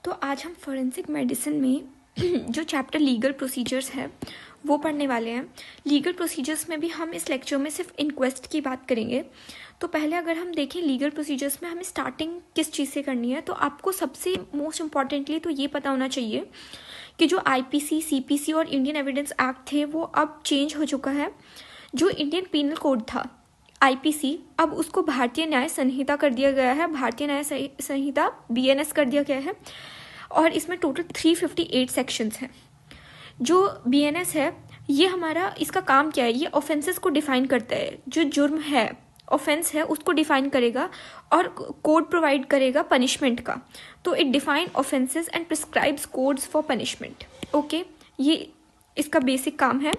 तो आज हम फॉरेंसिक मेडिसिन में जो चैप्टर लीगल प्रोसीजर्स है वो पढ़ने वाले हैं। लीगल प्रोसीजर्स में भी हम इस लेक्चर में सिर्फ इंक्वेस्ट की बात करेंगे। तो पहले अगर हम देखें लीगल प्रोसीजर्स में हमें स्टार्टिंग किस चीज़ से करनी है, तो आपको सबसे मोस्ट इम्पॉर्टेंटली तो ये पता होना चाहिए कि जो आईपीसी, सीपीसी और इंडियन एविडेंस एक्ट थे वो अब चेंज हो चुका है। जो इंडियन पीनल कोड था आईपीसी, अब उसको भारतीय न्याय संहिता कर दिया गया है। भारतीय न्याय संहिता बीएनएस कर दिया गया है और इसमें टोटल 358 सेक्शंस हैं। जो बीएनएस है ये हमारा, इसका काम क्या है, ये ऑफेंसेस को डिफाइन करता है। जो जुर्म है, ऑफेंस है, उसको डिफाइन करेगा और कोड प्रोवाइड करेगा पनिशमेंट का। तो it define offences and prescribes codes for punishment. Okay, ये इसका बेसिक काम है।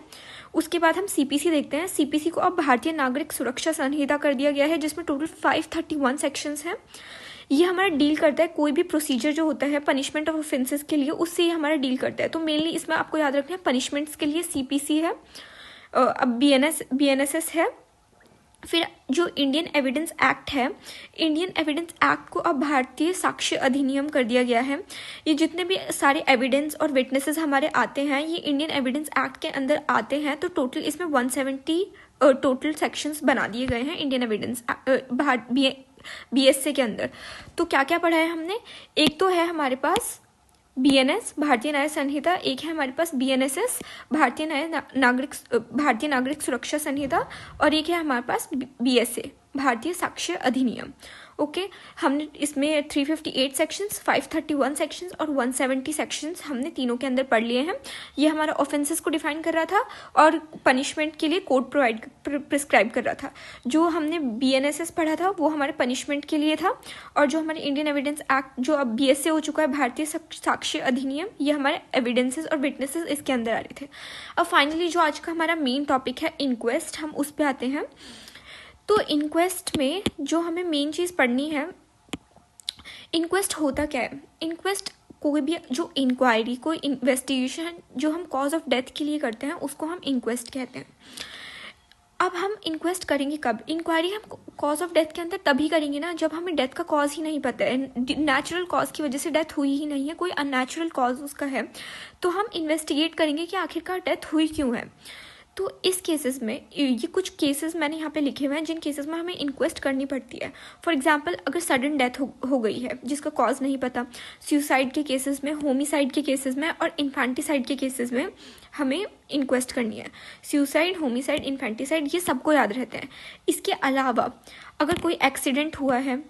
उसके बाद हम सीपीसी देखते हैं। सीपीसी को अब भारतीय नागरिक सुरक्षा संहिता कर दिया गया है, जिसमें टोटल 531 सेक्शंस हैं। ये हमारा डील करता है कोई भी प्रोसीजर जो होता है पनिशमेंट ऑफ ऑफेंसेस के लिए, उससे ये हमारा डील करता है। तो मेनली इसमें आपको याद रखना है पनिशमेंट्स के लिए सीपीसी है, अब बीएनएसएस है। फिर जो इंडियन एविडेंस एक्ट है, इंडियन एविडेंस एक्ट को अब भारतीय साक्ष्य अधिनियम कर दिया गया है। ये जितने भी सारे एविडेंस और विटनेसेस हमारे आते हैं ये इंडियन एविडेंस एक्ट के अंदर आते हैं। तो टोटल इसमें 170 टोटल सेक्शंस बना दिए गए हैं इंडियन एविडेंस बीएसए के अंदर। तो क्या क्या पढ़ा है हमने, एक तो है हमारे पास बीएनएस भारतीय न्याय संहिता, एक है हमारे पास बीएनएसएस भारतीय नागरिक सुरक्षा संहिता, और एक है हमारे पास बीएसए भारतीय साक्ष्य अधिनियम। ओके, हमने इसमें 358 सेक्शंस, 531 सेक्शंस और 170 सेक्शंस हमने तीनों के अंदर पढ़ लिए हैं। ये हमारा ऑफेंसेस को डिफाइन कर रहा था और पनिशमेंट के लिए कोड प्रिस्क्राइब कर रहा था। जो हमने बीएनएसएस पढ़ा था वो हमारे पनिशमेंट के लिए था, और जो हमारे इंडियन एविडेंस एक्ट जो अब बीएसए हो चुका है भारतीय साक्ष्य अधिनियम, ये हमारे एविडेंसेस और विटनेसेस इसके अंदर आ रहे थे। अब फाइनली जो आज का हमारा मेन टॉपिक है इंक्वेस्ट, हम उस पर आते हैं। तो इंक्वेस्ट में जो हमें मेन चीज़ पढ़नी है, इंक्वेस्ट होता क्या है। इंक्वेस्ट कोई भी जो इंक्वायरी, कोई इन्वेस्टिगेशन जो हम कॉज ऑफ डेथ के लिए करते हैं उसको हम इंक्वेस्ट कहते हैं। अब हम इंक्वेस्ट करेंगे कब, इंक्वायरी हम कॉज ऑफ डेथ के अंदर तभी करेंगे ना जब हमें डेथ का कॉज ही नहीं पता है, नेचुरल कॉज की वजह से डेथ हुई ही नहीं है, कोई अननेचुरल कॉज उसका है, तो हम इन्वेस्टिगेट करेंगे कि आखिरकार डेथ हुई क्यों है। तो इस केसेस में ये कुछ केसेस मैंने यहाँ पे लिखे हुए हैं जिन केसेस में हमें इंक्वेस्ट करनी पड़ती है। फॉर एग्जांपल, अगर सडन डेथ हो गई है जिसका कॉज नहीं पता, सुसाइड के केसेस में, होमिसाइड के केसेस में और इन्फेंटिसाइड के केसेस में हमें इंक्वेस्ट करनी है। सुसाइड, होमिसाइड, इन्फेंटिसाइड ये सबको याद रहते हैं। इसके अलावा अगर कोई एक्सीडेंट हुआ है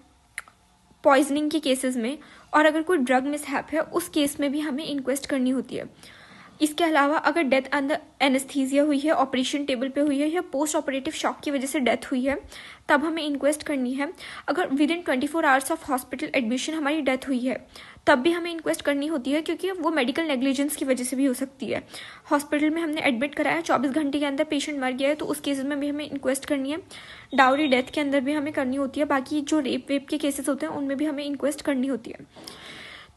पॉइजनिंग के केसेस में, और अगर कोई ड्रग मिसहैप है उस केस में भी हमें इंक्वेस्ट करनी होती है। इसके अलावा अगर डेथ अंदर एनेस्थीसिया हुई है, ऑपरेशन टेबल पे हुई है, या पोस्ट ऑपरेटिव शॉक की वजह से डेथ हुई है, तब हमें इंक्वेस्ट करनी है। अगर with in 24 hours of hospital admission हमारी डेथ हुई है तब भी हमें इंक्वेस्ट करनी होती है, क्योंकि वो मेडिकल नेग्लिजेंस की वजह से भी हो सकती है। हॉस्पिटल में हमने एडमिट कराया, 24 घंटे के अंदर पेशेंट मर गया है, तो उस केसेस में भी हमें इंक्वेस्ट करनी है। डाउरी डेथ के अंदर भी हमें करनी होती है। बाकी जो रेप के केसेस होते हैं उनमें भी हमें इंक्वेस्ट करनी होती है।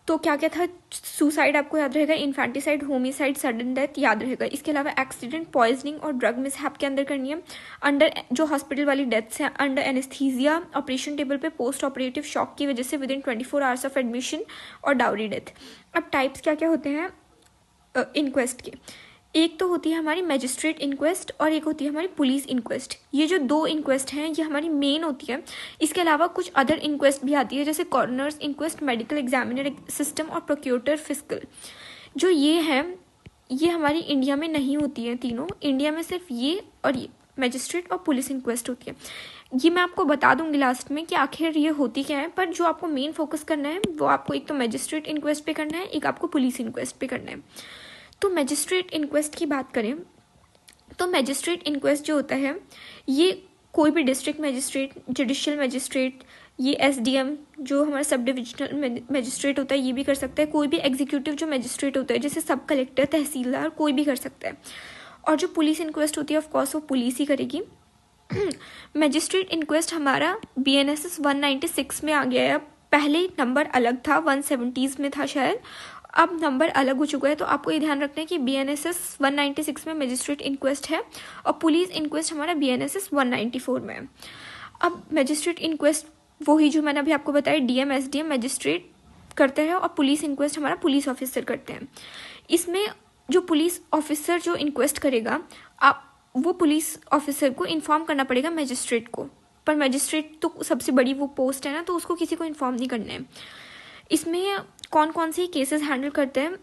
तो क्या क्या था, सुसाइड आपको याद रहेगा, इन्फेंटिसाइड, होमिसाइड, सडन डेथ याद रहेगा। इसके अलावा एक्सीडेंट, पॉइजनिंग और ड्रग मिसहैप के अंदर करनी है। अंडर जो हॉस्पिटल वाली डेथ्स हैं, अंडर एनेस्थीसिया, ऑपरेशन टेबल पे, पोस्ट ऑपरेटिव शॉक की वजह से with in 24 hours of admission, और डाउरी डेथ। अब टाइप्स क्या क्या होते हैं इंक्वेस्ट के, एक तो होती है हमारी मैजिस्ट्रेट इंक्वेस्ट और एक होती है हमारी पुलिस इंक्वेस्ट। ये जो दो इंक्वेस्ट हैं ये हमारी मेन होती है। इसके अलावा कुछ अदर इंक्वेस्ट भी आती है, जैसे corners inquest, medical examiner system और प्रोक्यूटर फिस्कल। जो ये हैं ये हमारी इंडिया में नहीं होती है तीनों। इंडिया में सिर्फ ये और ये मैजिस्ट्रेट और पुलिस इंक्वेस्ट होती है। ये मैं आपको बता दूंगी लास्ट में कि आखिर ये होती क्या है, पर जो आपको मेन फोकस करना है वो आपको एक तो मैजिस्ट्रेट इंक्वेस्ट पे करना है, एक आपको पुलिस इंक्वेस्ट पे करना है। तो मैजिस्ट्रेट इंक्वेस्ट की बात करें तो मैजिस्ट्रेट इंक्वेस्ट जो होता है ये कोई भी डिस्ट्रिक्ट मैजिस्ट्रेट, जुडिशियल मैजिस्ट्रेट, ये एसडीएम जो हमारा सब डिविजनल मैजिस्ट्रेट होता है ये भी कर सकता है। कोई भी एग्जीक्यूटिव जो मैजिस्ट्रेट होता है जैसे सब कलेक्टर, तहसीलदार, कोई भी कर सकता है। और जो पुलिस इंक्वेस्ट होती है ऑफकोर्स वो पुलिस ही करेगी। मैजिस्ट्रेट इंक्वेस्ट हमारा बीएनएसएस 196 में आ गया है। पहले नंबर अलग था, 170s में था शायद, अब नंबर अलग हो चुका है। तो आपको ये ध्यान रखना है कि बीएनएसएस 196 में मैजिस्ट्रेट इंक्वेस्ट है और पुलिस इंक्वेस्ट हमारा बीएनएसएस 194 में है। अब मैजिस्ट्रेट इंक्वेस्ट वही जो मैंने अभी आपको बताया, डीएम, एसडीएम, मैजिस्ट्रेट, करते हैं और पुलिस इंक्वेस्ट हमारा पुलिस ऑफिसर करते हैं। इसमें जो पुलिस ऑफिसर जो इंक्वेस्ट करेगा, आप वो पुलिस ऑफिसर को इन्फॉर्म करना पड़ेगा मैजिस्ट्रेट को, पर मैजिस्ट्रेट तो सबसे बड़ी वो पोस्ट है ना, तो उसको किसी को इन्फॉर्म नहीं करना है। इसमें कौन कौन से केसेस हैंडल करते हैं,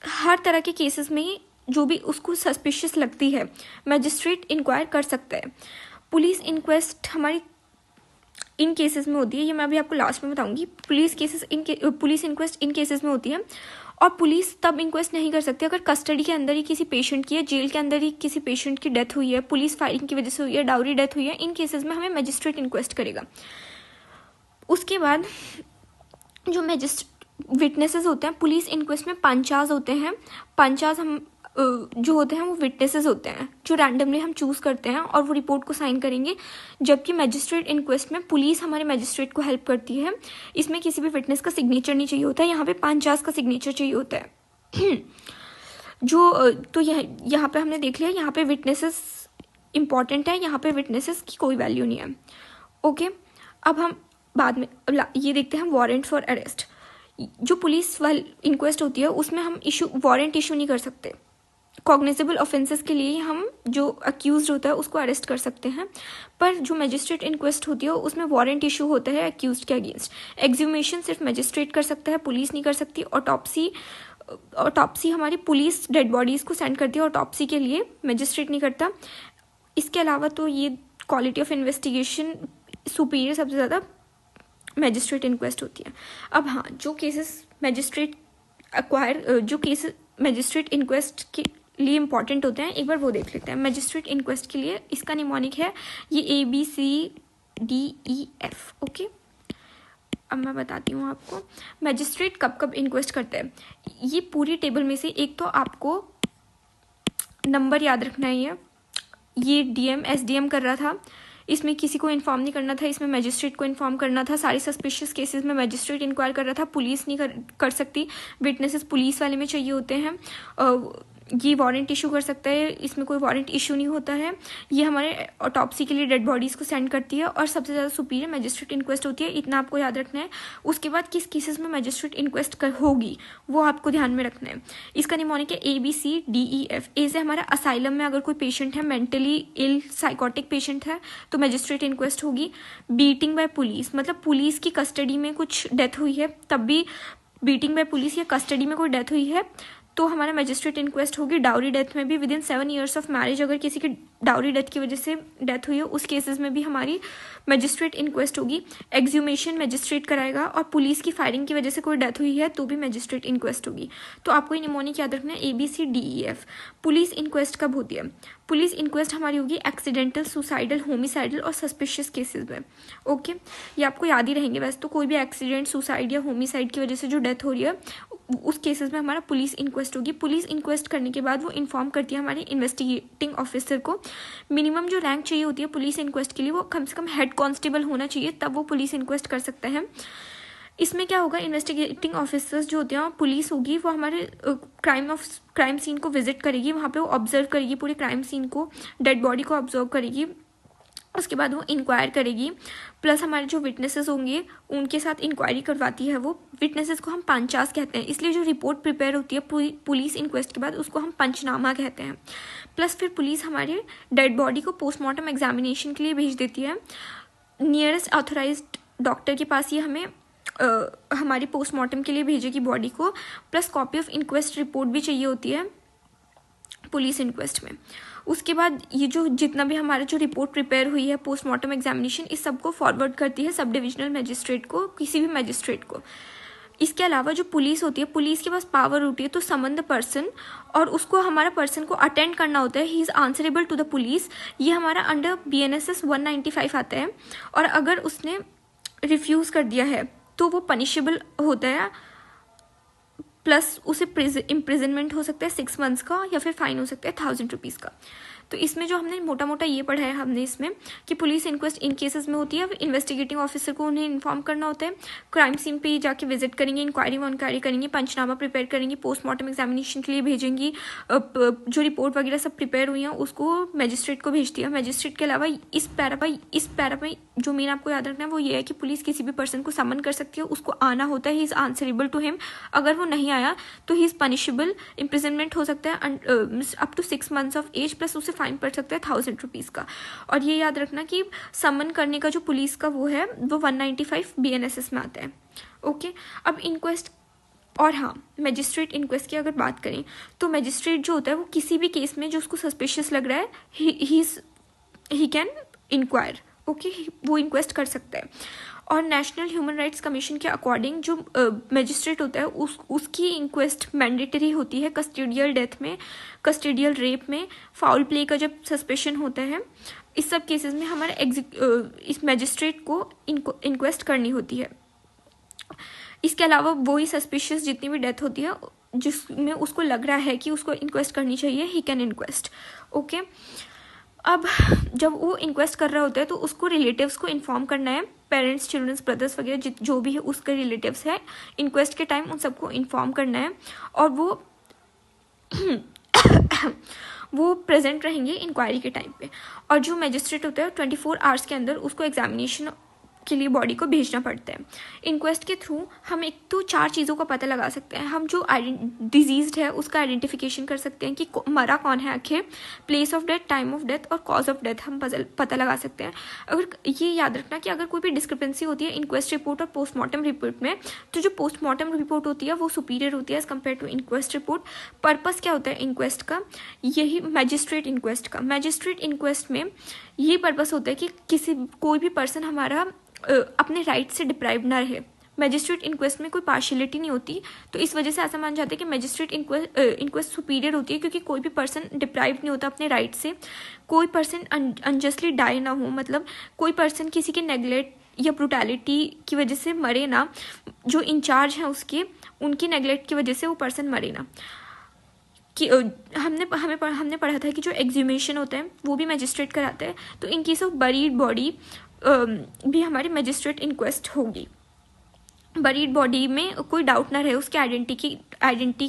हर तरह के केसेस में जो भी उसको सस्पिशियस लगती है मैजिस्ट्रेट इंक्वायर कर सकता है। पुलिस इंक्वेस्ट हमारी इन केसेस में होती है, ये मैं अभी आपको लास्ट में बताऊंगी। पुलिस इंक्वेस्ट इन केसेस में होती है, और पुलिस तब इंक्वेस्ट नहीं कर सकती अगर कस्टडी के अंदर ही किसी पेशेंट की या जेल के अंदर ही किसी पेशेंट की डेथ हुई है, पुलिस फायरिंग की वजह से हुई है, डाउरी डेथ हुई है। इन केसेस में हमें मैजिस्ट्रेट इंक्वेस्ट करेगा। उसके बाद जो विटनेसेस होते हैं, पुलिस इंक्वेस्ट में पंचाज होते हैं। पंचाज हम जो होते हैं वो विटनेसेस होते हैं जो रैंडमली हम चूज करते हैं और वो रिपोर्ट को साइन करेंगे। जबकि मैजिस्ट्रेट इंक्वेस्ट में पुलिस हमारे मैजिस्ट्रेट को हेल्प करती है। इसमें किसी भी विटनेस का सिग्नेचर नहीं चाहिए होता है, यहाँ पे पंचाज का सिग्नेचर चाहिए होता है। तो यहाँ पे हमने देख लिया, यहाँ पे विटनेसेस इंपॉर्टेंट है, यहाँ पे विटनेसेस की कोई वैल्यू नहीं है। ओके, अब हम बाद में ये देखते हैं वारंट फॉर अरेस्ट। जो पुलिस वाली इंक्वेस्ट होती है उसमें हम वारंट इशू नहीं कर सकते। कॉग्निजेबल ऑफेंसेस के लिए हम जो अक्यूज्ड होता है उसको अरेस्ट कर सकते हैं, पर जो मैजिस्ट्रेट इंक्वेस्ट होती है उसमें वारंट इशू होता है अक्यूज्ड के अगेंस्ट। एग्ज्यूमेशन सिर्फ मैजिस्ट्रेट कर सकता है, पुलिस नहीं कर सकती। ऑटोप्सी हमारी पुलिस डेड बॉडीज को सेंड करती है, ऑटोप्सी के लिए मैजिस्ट्रेट नहीं करता। इसके अलावा तो ये क्वालिटी ऑफ इन्वेस्टिगेशन सुपीरियर सबसे ज़्यादा मैजिस्ट्रेट इंक्वेस्ट होती है। अब हाँ, जो केसेस मैजिस्ट्रेट इंक्वेस्ट के लिए इंपॉर्टेंट होते हैं, एक बार वो देख लेते हैं। मैजिस्ट्रेट इंक्वेस्ट के लिए इसका निमोनिक है ये ABCDEF। ओके, अब मैं बताती हूँ आपको मैजिस्ट्रेट कब कब इंक्वेस्ट करते हैं। ये पूरी टेबल में से एक तो आपको नंबर याद रखना है। ये DM SDM कर रहा था, इसमें किसी को इन्फॉर्म नहीं करना था, इसमें मैजिस्ट्रेट को इन्फॉर्म करना था। सारी सस्पिशियस केसेस में मैजिस्ट्रेट इंक्वायर कर रहा था, पुलिस नहीं कर सकती। विटनेसेस पुलिस वाले में चाहिए होते हैं। ये वारंट इशू कर सकता है, इसमें कोई वारंट इशू नहीं होता है। ये हमारे ऑटोप्सी के लिए डेड बॉडीज को सेंड करती है और सबसे ज़्यादा सुपीरियर मैजिस्ट्रेट इंक्वेस्ट होती है। इतना आपको याद रखना है। उसके बाद किस केसेस में मैजिस्ट्रेट इंक्वेस्ट होगी वो आपको ध्यान में रखना है। इसका निमोनिक है ABCDEF। ए से हमारा असाइलम में अगर कोई पेशेंट है, मेंटली इल साइकोटिक पेशेंट है, तो मैजिस्ट्रेट इंक्वेस्ट होगी। बीटिंग बाय पुलिस, मतलब पुलिस की कस्टडी में कुछ डेथ हुई है, तब भी बीटिंग बाय पुलिस या कस्टडी में कोई डेथ हुई है तो हमारा मैजिस्ट्रेट इंक्वेस्ट होगी। डाउरी डेथ में भी विदिन 7 years ऑफ मैरिज अगर किसी की डाउरी डेथ की वजह से डेथ हुई है, उस केसेस में भी हमारी मैजिस्ट्रेट इंक्वेस्ट होगी। एग्ज्यूमेशन मैजिस्ट्रेट कराएगा, और पुलिस की फायरिंग की वजह से कोई डेथ हुई है तो भी मैजिस्ट्रेट इंक्वेस्ट होगी। तो आपको ये निमोनिक याद रखना है ABCDEF। पुलिस इंक्वेस्ट कब होती है? पुलिस इंक्वेस्ट हमारी होगी एक्सीडेंटल, सुसाइडल, होमिसाइडल और सस्पिशियस केसेस में। ओके, ये आपको याद ही रहेंगे। वैसे तो कोई भी एक्सीडेंट, सुसाइड या होमिसाइड की वजह से जो डेथ हो रही है उस केसेस में हमारा पुलिस इंक्वेस्ट होगी। पुलिस इंक्वेस्ट करने के बाद वो इन्फॉर्म करती है हमारे इन्वेस्टिगेटिंग ऑफिसर को। मिनिमम जो रैंक चाहिए होती है पुलिस इंक्वेस्ट के लिए वो कम से कम हेड कांस्टेबल होना चाहिए, तब वो पुलिस इंक्वेस्ट कर सकते हैं। इसमें क्या होगा, इन्वेस्टिगेटिंग ऑफिसर्स जो होते हैं, पुलिस होगी, वो हमारे क्राइम सीन को विजिट करेगी, वहाँ पे वो ऑब्जर्व करेगी पूरे क्राइम सीन को, डेड बॉडी को ऑब्जर्व करेगी। उसके बाद वो इंक्वायर करेगी, प्लस हमारे जो विटनेसेस होंगे उनके साथ इंक्वायरी करवाती है। वो विटनेसेस को हम पंचास कहते हैं, इसलिए जो रिपोर्ट प्रिपेयर होती है पुलिस इंक्वेस्ट के बाद उसको हम पंचनामा कहते हैं। प्लस फिर पुलिस हमारे डेड बॉडी को पोस्टमार्टम एग्जामिनेशन के लिए भेज देती है नियरेस्ट ऑथराइज्ड डॉक्टर के पास। ये हमें हमारी पोस्टमार्टम के लिए भेजेगी बॉडी को। Plus copy of inquest report भी चाहिए होती है पुलिस इंक्वेस्ट में। उसके बाद ये जो जितना भी हमारा जो रिपोर्ट प्रिपेयर हुई है पोस्टमार्टम एग्जामिनेशन, इस सबको फॉरवर्ड करती है सब डिविजनल मैजिस्ट्रेट को, किसी भी मैजिस्ट्रेट को। इसके अलावा जो पुलिस होती है, पुलिस के पास पावर होती है तो समन द पर्सन, और उसको हमारा पर्सन को अटेंड करना होता है। He is answerable to the police. ये हमारा अंडर BNSS 195 आता है, और अगर उसने रिफ्यूज़ कर दिया है तो वो पनिशेबल होता है। प्लस उसे इम्प्रिजनमेंट हो सकता है 6 months का, या फिर फाइन हो सकता है 1000 रुपीज़ का। तो इसमें जो हमने मोटा मोटा ये पढ़ा है हमने इसमें कि पुलिस इंक्वेस्ट इन केसेस में होती है, इन्वेस्टिगेटिंग ऑफिसर को उन्हें इन्फॉर्म करना होता है, क्राइम सीन पे जाके विजिट करेंगे, इंक्वायरी करेंगे, पंचनामा प्रिपेयर करेंगे, पोस्टमार्टम एग्जामिनेशन के लिए भेजेंगी, जो रिपोर्ट वगैरह सब प्रिपेयर हुई हैं उसको मैजिस्ट्रेट को भेजती है। मैजिस्ट्रेट के अलावा इस पैरा में जो मेन आपको याद रखना है वो ये है कि पुलिस किसी भी पर्सन को समन कर सकती है, उसको आना होता है, he is answerable to him. अगर वो नहीं आया तो ही इज पनिशेबल, इम्प्रिजनमेंट हो सकता है up to 6 months of age, plus उसे फाइन पड़ सकता है 1000 रुपीज़ का। और ये याद रखना कि समन करने का जो पुलिस का वो है वो 195 BNSS में आता है। ओके, अब इंक्वेस्ट और हाँ, मैजिस्ट्रेट इंक्वेस्ट की अगर बात करें तो मैजिस्ट्रेट जो होता है वो किसी भी केस में जो उसको सस्पिशियस लग रहा है ही कैन इंक्वायर। ओके, वो इंक्वेस्ट कर सकता है। और नेशनल ह्यूमन राइट्स कमीशन के अकॉर्डिंग जो मैजिस्ट्रेट होता है उसकी इंक्वेस्ट मैंडेटरी होती है कस्टोडियल डेथ में, कस्टोडियल रेप में, फाउल प्ले का जब सस्पेशन होता है, इस सब केसेस में हमारे इस मैजिस्ट्रेट को इंक्वेस्ट करनी होती है। इसके अलावा वही सस्पिशियस जितनी भी डेथ होती है जिसमें उसको लग रहा है कि उसको इंक्वेस्ट करनी चाहिए, ही कैन इंक्वेस्ट। ओके, अब जब वो इंक्वेस्ट कर रहा होता है तो उसको रिलेटिव्स को इन्फॉर्म करना है, पेरेंट्स, चिल्ड्रंस, ब्रदर्स वगैरह जो भी है उसके रिलेटिव्स है, इंक्वेस्ट के टाइम उन सबको इन्फॉर्म करना है और वो प्रेजेंट रहेंगे इंक्वायरी के टाइम पे। और जो मैजिस्ट्रेट होता है 24 आवर्स के अंदर उसको एग्जामिनेशन के लिए बॉडी को भेजना पड़ता है। इंक्वेस्ट के थ्रू हम एक तो 4 चीज़ों का पता लगा सकते हैं। हम जो डिजीज्ड है उसका आइडेंटिफिकेशन कर सकते हैं कि मरा कौन है आखिर, place of death, time of death और कॉज ऑफ डेथ हम पता लगा सकते हैं। अगर ये याद रखना कि अगर कोई भी डिस्क्रिपेंसी होती है इंक्वेस्ट रिपोर्ट और पोस्टमार्टम रिपोर्ट में, तो जो पोस्टमार्टम रिपोर्ट होती है वो सुपीरियर होती है as compared to inquest report. Purpose क्या होता है इंक्वेस्ट का, यही मैजिस्ट्रेट इंक्वेस्ट का। मैजिस्ट्रेट इंक्वेस्ट में ये पर्पस होता है कि कोई भी पर्सन हमारा अपने राइट से डिप्राइव ना रहे। मैजिस्ट्रेट इंक्वेस्ट में कोई पार्शियलिटी नहीं होती, तो इस वजह से ऐसा मान जाता है कि मैजिस्ट्रेट इंक्वेस्ट सुपीरियर होती है, क्योंकि कोई भी पर्सन डिप्राइव नहीं होता अपने राइट से, कोई पर्सन अनजस्टली डाई ना हो, मतलब कोई पर्सन किसी के नेग्लेक्ट या ब्रुटैलिटी की वजह से मरे ना, जो इंचार्ज हैं उनकी नेग्लेक्ट की वजह से वो पर्सन मरे ना। कि हमने पढ़ा था कि जो एग्जीमेशन होता है वो भी मैजिस्ट्रेट कराता है, तो in case of buried body भी हमारी मैजिस्ट्रेट इंक्वेस्ट होगी। बरीड बॉडी में कोई डाउट ना रहे उसके आइडेंटिटी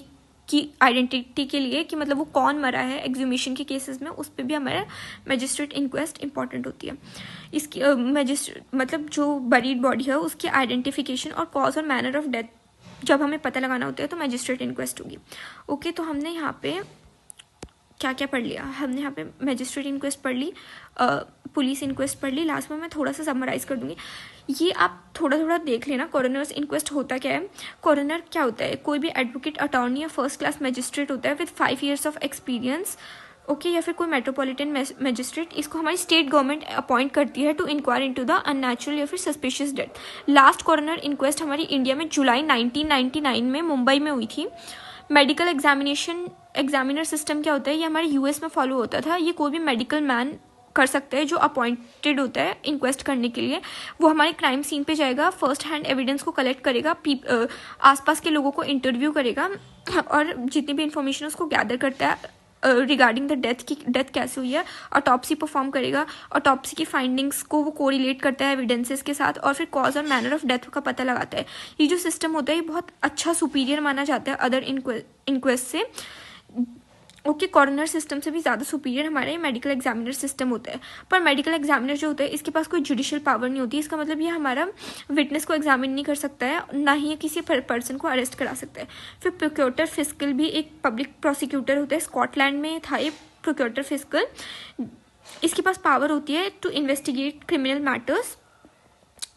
के लिए कि मतलब वो कौन मरा है, एग्जीमेशन के केसेस में उस पर भी हमारा मैजिस्ट्रेट इंक्वेस्ट इंपॉर्टेंट होती है। इसकी मतलब जो बरीड बॉडी है उसकी आइडेंटिफिकेशन और कॉज और मैनर ऑफ डेथ जब हमें पता लगाना होता है तो मैजिस्ट्रेट इंक्वेस्ट होगी। ओके, तो हमने यहाँ पे क्या क्या पढ़ लिया, हमने यहाँ पे मैजिस्ट्रेट इंक्वेस्ट पढ़ ली, पुलिस इंक्वेस्ट पढ़ ली। लास्ट में मैं थोड़ा सा समराइज कर दूंगी, ये आप थोड़ा देख लेना। कॉरोनर्स इंक्वेस्ट होता क्या है, कॉरोनर क्या होता है, कोई भी एडवोकेट, अटॉर्नी या फर्स्ट क्लास मैजिस्ट्रेट होता है with 5 years of experience. Okay, या फिर कोई मेट्रोपॉलिटन मैजिस्ट्रेट, इसको हमारी स्टेट गवर्नमेंट अपॉइंट करती है to inquire into the unnatural या फिर suspicious death. Last coroner inquest हमारी इंडिया में जुलाई 1999 में मुंबई में हुई थी। मेडिकल एग्जामिनर सिस्टम क्या होता है, ये हमारे यूएस में फॉलो होता था। ये कोई भी मेडिकल मैन कर सकता है जो अपॉइंटेड होता है इंक्वेस्ट करने के लिए। वो हमारे क्राइम सीन पे जाएगा, फर्स्ट हैंड एविडेंस को कलेक्ट करेगा, आसपास के लोगों को इंटरव्यू करेगा और जितनी भी इंफॉर्मेशन उसको गैदर करता है रिगार्डिंग द डेथ कैसे हुई है, ऑटोप्सी परफॉर्म करेगा, ऑटोप्सी की फाइंडिंग्स को वो कोरिलेट करता है एविडेंसेस के साथ और फिर कॉज और मैनर ऑफ डेथ का पता लगाता है। ये जो सिस्टम होता है ये बहुत अच्छा सुपीरियर माना जाता है अदर इंक्वेस्ट से। ओके, कॉरोनर सिस्टम से भी ज़्यादा सुपीरियर हमारे मेडिकल एग्जामिनर सिस्टम होता है। पर मेडिकल एग्जामिनर जो होता है इसके पास कोई जुडिशियल पावर नहीं होती। इसका मतलब ये हमारा विटनेस को एग्जामिन नहीं कर सकता है, ना ही किसी पर्सन को अरेस्ट करा सकता है। फिर प्रोक्योटर फिस्कल भी एक पब्लिक प्रोसिक्यूटर होता है, स्कॉटलैंड में था ये प्रोक्योटर फिस्कल। इसके पास पावर होती है टू इन्वेस्टिगेट क्रिमिनल मैटर्स।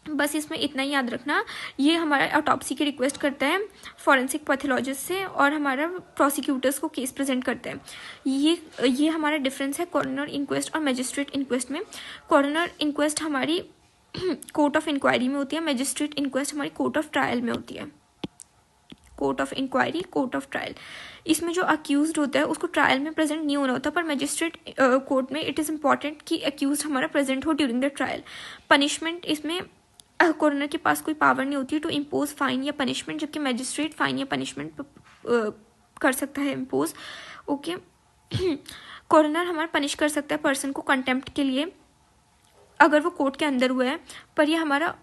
बस इसमें इतना ही याद रखना, ये हमारा ऑटोप्सी की रिक्वेस्ट करता है फॉरेंसिक पैथोलॉजिस्ट से और हमारा प्रोसिक्यूटर्स को केस प्रेजेंट करता है। ये हमारा डिफरेंस है कॉरोनर इंक्वेस्ट और मैजिस्ट्रेट इंक्वेस्ट में। कॉरोनर इंक्वेस्ट हमारी कोर्ट ऑफ इंक्वायरी में होती है, मैजिस्ट्रेट इंक्वेस्ट हमारी कोर्ट ऑफ ट्रायल में होती है। Court of inquiry, court of trial, इसमें जो अक्यूज्ड होता है उसको ट्रायल में प्रेजेंट नहीं होना होता, पर मैजिस्ट्रेट कोर्ट में इट इज़ इम्पॉर्टेंट कि अक्यूज्ड हमारा प्रेजेंट हो ड्यूरिंग द ट्रायल। पनिशमेंट, इसमें कॉरोनर के पास कोई पावर नहीं होती टू इम्पोज फाइन या पनिशमेंट, जबकि मैजिस्ट्रेट फाइन या पनिशमेंट कर सकता है इम्पोज। ओके, कॉरोनर हमारा पनिश कर सकता है पर्सन को कंटेम्प्ट के लिए अगर वो कोर्ट के अंदर हुआ है, पर ये हमारा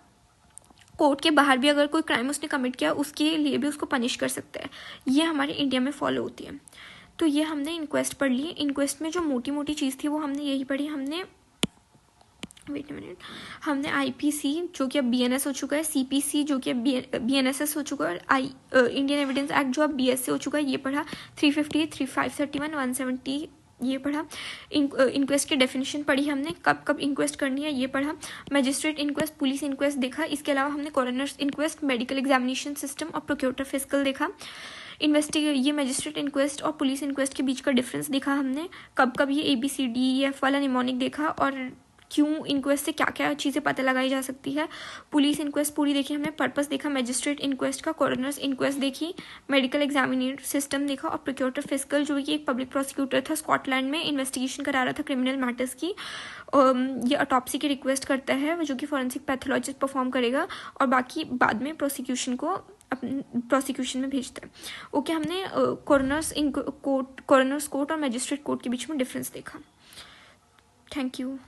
कोर्ट के बाहर भी अगर कोई क्राइम उसने कमिट किया उसके लिए भी उसको पनिश कर सकता है। ये हमारे इंडिया में फॉलो होती है। तो ये हमने इंक्वेस्ट पढ़ ली। इंक्वेस्ट में जो मोटी मोटी चीज़ थी वो हमने यही पढ़ी। हमने वेट मिनट, हमने आईपीसी जो कि अब बीएनएस हो चुका है, सीपीसी जो कि अब बीएनएसएस हो चुका है, और इंडियन एविडेंस एक्ट जो अब बीएसए हो चुका है, ये पढ़ा। 350, 531, 170 ये पढ़ा। इंक्वेस्ट की डेफिनेशन पढ़ी हमने, कब कब इंक्वेस्ट करनी है ये पढ़ा। मजिस्ट्रेट इंक्वेस्ट, पुलिस इंक्वेस्ट देखा। इसके अलावा हमने coroners inquest, medical examination system और प्रोक्योटर फिजिकल देखा। ये मजिस्ट्रेट इंक्वेस्ट और पुलिस इंक्वेस्ट के बीच का डिफरेंस देखा हमने। कब कब ये ABCDEF वाला निमोनिक देखा और क्यों इंक्वेस्ट से क्या क्या चीज़ें पता लगाई जा सकती है। पुलिस इंक्वेस्ट पूरी देखी हमने, पर्पस देखा मजिस्ट्रेट इंक्वेस्ट का, कॉरोनर्स इंक्वेस्ट देखी, मेडिकल एग्जामिनेशन सिस्टम देखा, और प्रोक्योटर फिजिकल जो कि एक पब्लिक प्रोसिक्यूटर था स्कॉटलैंड में, इन्वेस्टिगेशन करा रहा था क्रिमिनल मैटर्स की। ये ऑटोप्सी की रिक्वेस्ट करता है जो कि फॉरेंसिक पैथोलॉजिस्ट परफॉर्म करेगा, और बाकी बाद में प्रोसिक्यूशन को प्रोसिक्यूशन में भेजता है। ओके, हमने कॉरोनर्स कोर्ट और मजिस्ट्रेट कोर्ट के बीच में डिफरेंस देखा। Thank you.